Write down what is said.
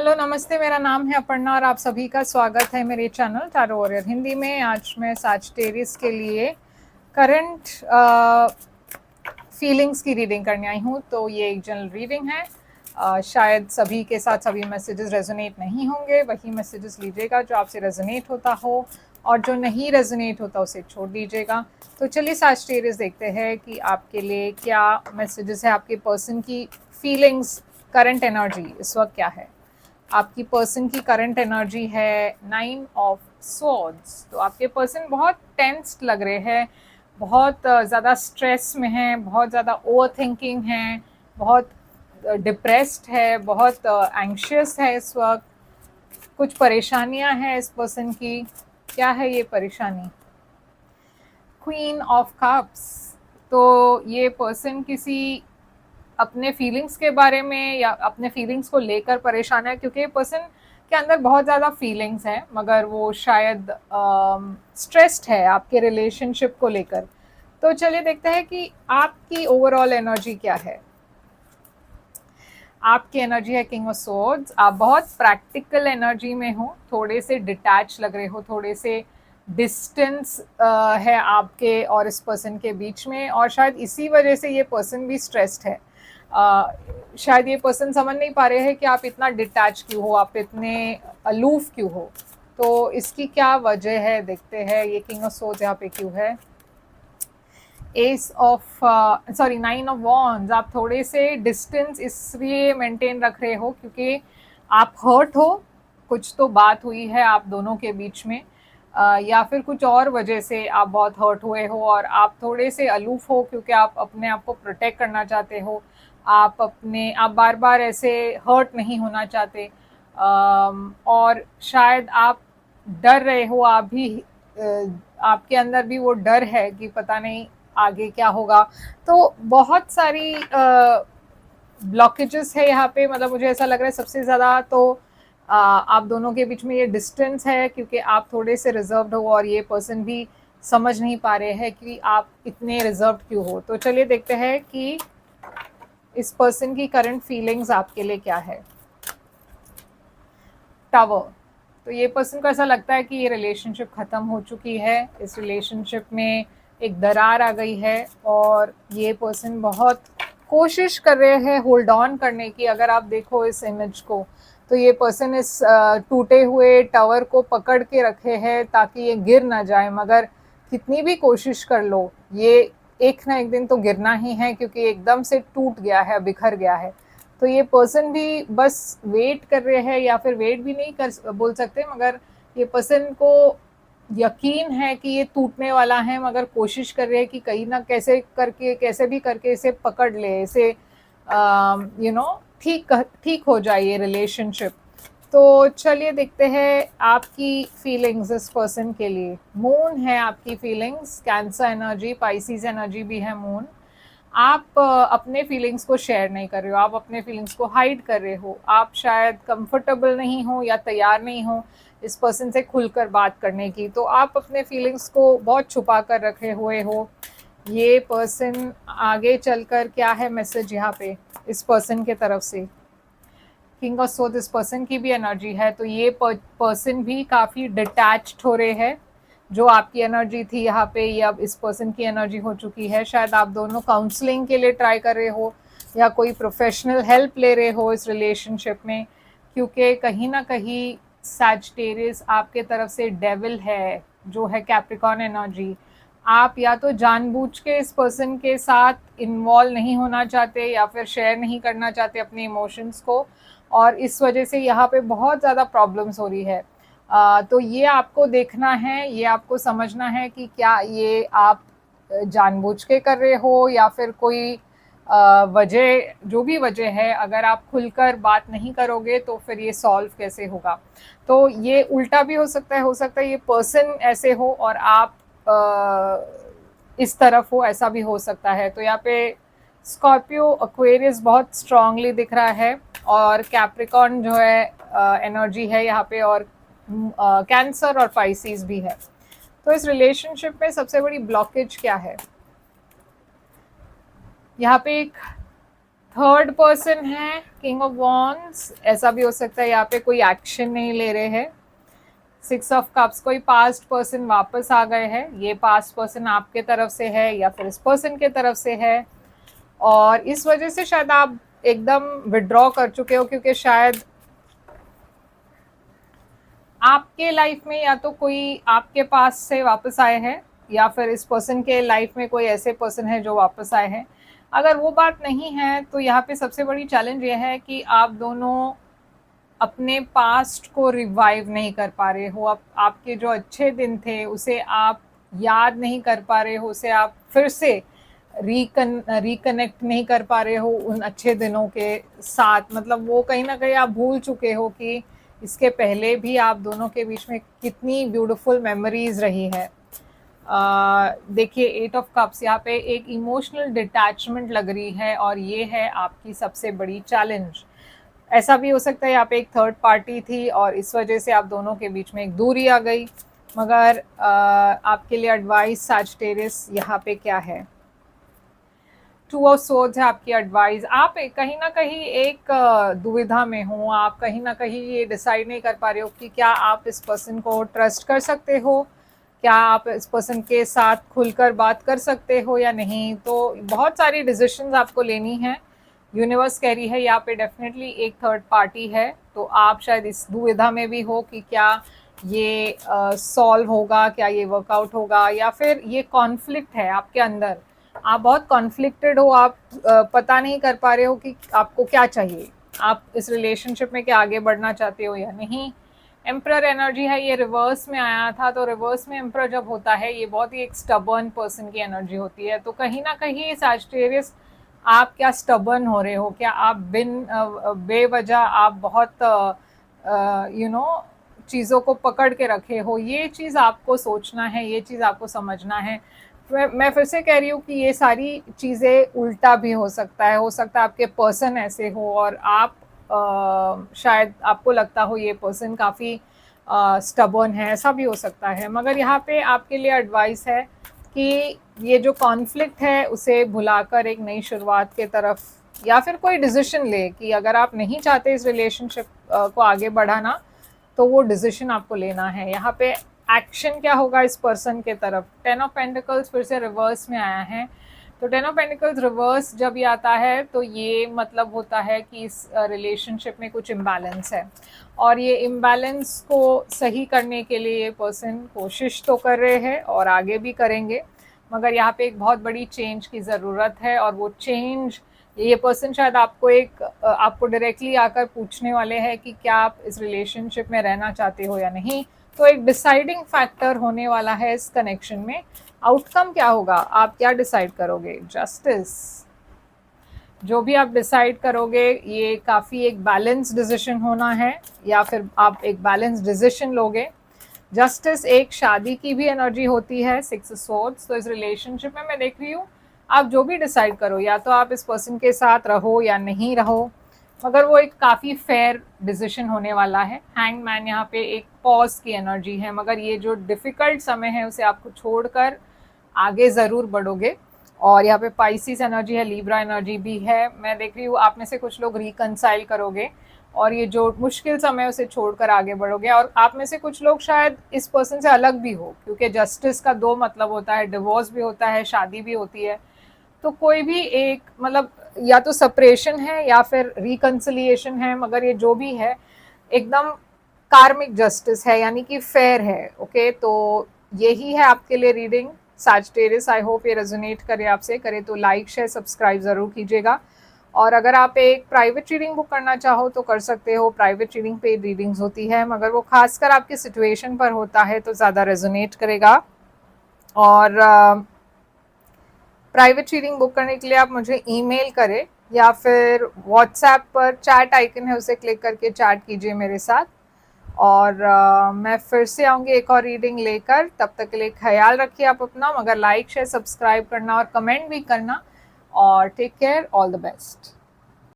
Hello नमस्ते, मेरा नाम है अपर्णा और आप सभी का स्वागत है मेरे चैनल टैरो वॉरियर हिंदी में। आज मैं सैजिटेरियस के लिए करंट फीलिंग्स की रीडिंग करने आई हूँ। तो ये एक जनरल रीडिंग है। शायद सभी के साथ सभी मैसेजेस रेजोनेट नहीं होंगे, वही मैसेजेस लीजिएगा जो आपसे रेजोनेट होता हो और जो नहीं रेजोनेट होता उसे छोड़ दीजिएगा। तो चलिए सैजिटेरियस देखते हैं कि आपके लिए क्या मैसेजेस है, आपके पर्सन की फीलिंग्स, करंट एनर्जी इस वक्त क्या है। आपकी पर्सन की करंट एनर्जी है 9 ऑफ स्वॉर्ड्स। तो आपके पर्सन बहुत टेंस्ड लग रहे हैं, बहुत ज़्यादा स्ट्रेस में हैं, बहुत ज़्यादा ओवर थिंकिंग हैं, बहुत डिप्रेस्ड है, बहुत एंग्शियस है इस वक्त। कुछ परेशानियां हैं इस पर्सन की। क्या है ये परेशानी? Queen of cups. तो ये पर्सन किसी अपने फीलिंग्स के बारे में या अपने फीलिंग्स को लेकर परेशान है, क्योंकि ये पर्सन के अंदर बहुत ज़्यादा फीलिंग्स हैं मगर वो शायद स्ट्रेस्ड है आपके रिलेशनशिप को लेकर। तो चलिए देखते हैं कि आपकी ओवरऑल एनर्जी क्या है। आपकी एनर्जी है किंग ऑफ सोर्ड्स। आप बहुत प्रैक्टिकल एनर्जी में हो, थोड़े से डिटैच लग रहे हो, थोड़े से डिस्टेंस है आपके और इस पर्सन के बीच में, और शायद इसी वजह से ये पर्सन भी स्ट्रेस्ड है। शायद ये पर्सन समझ नहीं पा रहे हैं कि आप इतना डिटैच क्यों हो, आप इतने अलूफ क्यों हो। तो इसकी क्या वजह है देखते हैं। ये किंग ऑफ सोर्ड्स यहाँ पे क्यों है। S of sorry 9 of wands. आप थोड़े से डिस्टेंस इसलिए मेंटेन रख रहे हो क्योंकि आप हर्ट हो, कुछ तो बात हुई है आप दोनों के बीच में, या फिर कुछ और वजह से आप बहुत हर्ट हुए हो और आप थोड़े से अलूफ हो क्योंकि आप अपने आप को प्रोटेक्ट करना चाहते हो। आप बार बार ऐसे हर्ट नहीं होना चाहते, और शायद आप डर रहे हो। आप भी आपके अंदर भी वो डर है कि पता नहीं आगे क्या होगा। तो बहुत सारी ब्लॉकेजेस है यहाँ पे। मतलब मुझे ऐसा लग रहा है सबसे ज़्यादा तो आप दोनों के बीच में ये डिस्टेंस है क्योंकि आप थोड़े से रिजर्व्ड हो और ये पर्सन भी समझ नहीं पा रहे हैं कि आप इतने रिजर्व्ड क्यों हो। तो चलिए देखते हैं कि इस पर्सन की करंट फीलिंग्स आपके लिए क्या है। टावर। तो ये पर्सन को ऐसा लगता है कि ये रिलेशनशिप ख़त्म हो चुकी है, इस रिलेशनशिप में एक दरार आ गई है और ये पर्सन बहुत कोशिश कर रहे हैं होल्ड ऑन करने की। अगर आप देखो इस इमेज को तो ये पर्सन इस टूटे हुए टावर को पकड़ के रखे हैं ताकि ये गिर ना जाए, मगर कितनी भी कोशिश कर लो ये एक ना एक दिन तो गिरना ही है क्योंकि एकदम से टूट गया है, बिखर गया है। तो ये पर्सन भी बस वेट कर रहे हैं, या फिर वेट भी नहीं कर बोल सकते, मगर ये पर्सन को यकीन है कि ये टूटने वाला है, मगर कोशिश कर रहे हैं कि कहीं ना कैसे करके, कैसे भी करके इसे पकड़ ले, इसे ठीक हो जाए ये रिलेशनशिप। तो चलिए देखते हैं आपकी फीलिंग्स इस पर्सन के लिए। मून है आपकी feelings, cancer energy, Pisces energy भी है मून। आप अपने फीलिंग्स को शेयर नहीं कर रहे हो, आप अपने फीलिंग्स को हाइड कर रहे हो। आप शायद कंफर्टेबल नहीं हो या तैयार नहीं हो इस पर्सन से खुलकर बात करने की, तो आप अपने फीलिंग्स को बहुत छुपा कर रखे हुए हो। ये पर्सन आगे चलकर क्या है मैसेज यहाँ पे इस पर्सन के तरफ से। किंग ऑफ सोर्ड्स इस पर्सन की भी एनर्जी है। तो ये पर्सन भी काफ़ी डिटैच्ड हो रहे हैं। जो आपकी एनर्जी थी यहाँ पे, ये अब इस पर्सन की एनर्जी हो चुकी है। शायद आप दोनों काउंसलिंग के लिए ट्राई कर रहे हो या कोई प्रोफेशनल हेल्प ले रहे हो इस रिलेशनशिप में, क्योंकि कहीं ना कहीं सैजिटेरियस आपके तरफ से डेविल है जो है कैप्रिकॉर्न एनर्जी। आप या तो जानबूझ के इस पर्सन के साथ इन्वॉल्व नहीं होना चाहते या फिर शेयर नहीं करना चाहते अपने इमोशंस को, और इस वजह से यहाँ पे बहुत ज़्यादा प्रॉब्लम्स हो रही है। तो ये आपको देखना है, ये आपको समझना है कि क्या ये आप जानबूझ के कर रहे हो या फिर कोई वजह, जो भी वजह है, अगर आप खुलकर बात नहीं करोगे तो फिर ये सॉल्व कैसे होगा। तो ये उल्टा भी हो सकता है ये पर्सन ऐसे हो और आप इस तरफ हो, ऐसा भी हो सकता है। तो यहाँ पे स्कॉर्पियो एक्वेरियस बहुत स्ट्रांगली दिख रहा है और कैप्रिकॉर्न जो है एनर्जी है यहाँ पे, और कैंसर और पाइसिस भी है। तो इस रिलेशनशिप में सबसे बड़ी ब्लॉकेज क्या है? यहाँ पे एक थर्ड पर्सन है किंग ऑफ वॉन्ड्स, ऐसा भी हो सकता है यहाँ पे कोई एक्शन नहीं ले रहे हैं। सिक्स ऑफ कप्स, कोई पास्ट पर्सन वापस आ गए हैं, ये पास्ट पर्सन आपके तरफ से है या फिर इस पर्सन के तरफ से है, और इस वजह से शायद आप एकदम विड्रॉ कर चुके हो, क्योंकि शायद आपके लाइफ में या तो कोई आपके पास से वापस आए हैं या फिर इस पर्सन के लाइफ में कोई ऐसे पर्सन है जो वापस आए हैं। अगर वो बात नहीं है तो यहाँ पे सबसे बड़ी चैलेंज ये है कि आप दोनों अपने पास्ट को रिवाइव नहीं कर पा रहे हो। आपके जो अच्छे दिन थे उसे आप याद नहीं कर पा रहे हो, उसे आप फिर से रिकनेक्ट नहीं कर पा रहे हो उन अच्छे दिनों के साथ। मतलब वो कहीं ना कहीं आप भूल चुके हो कि इसके पहले भी आप दोनों के बीच में कितनी ब्यूटीफुल मेमोरीज रही है। देखिए 8 ऑफ कप्स, यहाँ पे एक इमोशनल डिटैचमेंट लग रही है और ये है आपकी सबसे बड़ी चैलेंज। ऐसा भी हो सकता है यहाँ पे एक थर्ड पार्टी थी और इस वजह से आप दोनों के बीच में एक दूरी आ गई। मगर आपके लिए एडवाइस सैजिटेरियस यहाँ पे क्या है, 2 ऑफ सोर्ड्स है आपकी एडवाइस। आप कहीं ना कहीं एक दुविधा में हो, आप कहीं ना कहीं ये डिसाइड नहीं कर पा रहे हो कि क्या आप इस पर्सन को ट्रस्ट कर सकते हो, क्या आप इस पर्सन के साथ खुलकर बात कर सकते हो या नहीं। तो बहुत सारी डिसीशंस आपको लेनी है। यूनिवर्स कह रही है यहाँ पे डेफिनेटली एक थर्ड पार्टी है, तो आप शायद इस दुविधा में भी हो कि क्या ये सॉल्व होगा, क्या ये वर्कआउट होगा, या फिर ये कॉन्फ्लिक्ट है आपके अंदर। आप बहुत कॉन्फ्लिक्टेड हो, आप पता नहीं कर पा रहे हो कि आपको क्या चाहिए, आप इस रिलेशनशिप में क्या आगे बढ़ना चाहते हो या नहीं। एम्परर एनर्जी है, ये रिवर्स में आया था, तो रिवर्स में एम्परर जब होता है ये बहुत ही एक स्टबर्न पर्सन की एनर्जी होती है। तो कहीं ना कहीं सैजिटेरियस आप क्या स्टबर्न हो रहे हो, क्या आप बेवजह आप बहुत चीज़ों को पकड़ के रखे हो, ये चीज़ आपको सोचना है, ये चीज़ आपको समझना है। मैं फिर से कह रही हूँ कि ये सारी चीज़ें उल्टा भी हो सकता है आपके पर्सन ऐसे हो और आप शायद आपको लगता हो ये पर्सन काफ़ी स्टबर्न है, ऐसा भी हो सकता है। मगर यहाँ पे आपके लिए एडवाइस है कि ये जो कॉन्फ्लिक्ट है उसे भुलाकर एक नई शुरुआत के तरफ, या फिर कोई डिसीजन ले कि अगर आप नहीं चाहते इस रिलेशनशिप को आगे बढ़ाना तो वो डिसीजन आपको लेना है। यहाँ पे एक्शन क्या होगा इस पर्सन के तरफ। 10 ऑफ पेंटिकल्स फिर से रिवर्स में आया है, तो 10 ऑफ पेंटिकल्स रिवर्स जब ये आता है तो ये मतलब होता है कि इस रिलेशनशिप में कुछ इम्बैलेंस है और ये इम्बैलेंस को सही करने के लिए ये पर्सन कोशिश तो कर रहे हैं और आगे भी करेंगे। मगर यहाँ पे एक बहुत बड़ी चेंज की ज़रूरत है और वो चेंज ये पर्सन शायद आपको डायरेक्टली आकर पूछने वाले हैं कि क्या आप इस रिलेशनशिप में रहना चाहते हो या नहीं। तो एक डिसाइडिंग फैक्टर होने वाला है इस कनेक्शन में। आउटकम क्या होगा, आप क्या डिसाइड करोगे। जस्टिस, जो भी आप डिसाइड करोगे ये काफ़ी एक बैलेंस डिसीजन होना है या फिर आप एक बैलेंस डिसीजन लोगे। जस्टिस एक शादी की भी एनर्जी होती है, 6 सोर्ड्स। तो इस रिलेशनशिप में मैं देख रही हूँ आप जो भी डिसाइड करो, या तो आप इस पर्सन के साथ रहो या नहीं रहो, मगर वो एक काफ़ी फेयर डिसीजन होने वाला है। हैंगमैन यहाँ पे एक पॉज की एनर्जी है, मगर ये जो डिफ़िकल्ट समय है उसे आपको छोड़कर आगे ज़रूर बढ़ोगे। और यहाँ पे पाइसिस एनर्जी है, लीब्रा एनर्जी भी है। मैं देख रही हूँ आप में से कुछ लोग रिकनसाइल करोगे और ये जो मुश्किल समय उसे छोड़कर आगे बढ़ोगे। और आप में से कुछ लोग शायद इस पर्सन से अलग भी हो, क्योंकि जस्टिस का 2 मतलब होता है, डिवोर्स भी होता है, शादी भी होती है। तो कोई भी एक मतलब या तो सेपरेशन है या फिर रिकन्सिलिएशन है, मगर ये जो भी है एकदम कार्मिक जस्टिस है, यानी कि फेयर है। ओके, तो यही है आपके लिए रीडिंग सैजिटेरियस। आई होप ये रेजोनेट करे आपसे, करे तो लाइक शेयर सब्सक्राइब ज़रूर कीजिएगा। और अगर आप एक प्राइवेट रीडिंग बुक करना चाहो तो कर सकते हो। प्राइवेट रीडिंग पे रीडिंग्स होती है, मगर वो खासकर आपकी सिचुएशन पर होता है तो ज़्यादा रेजोनेट करेगा। और प्राइवेट रीडिंग बुक करने के लिए आप मुझे ईमेल करें या फिर व्हाट्सएप पर चैट आइकन है उसे क्लिक करके चैट कीजिए मेरे साथ। और मैं फिर से आऊँगी एक और रीडिंग लेकर। तब तक के लिए ख्याल रखिए आप अपना, मगर लाइक शेयर सब्सक्राइब करना और कमेंट भी करना। और take care, all the best.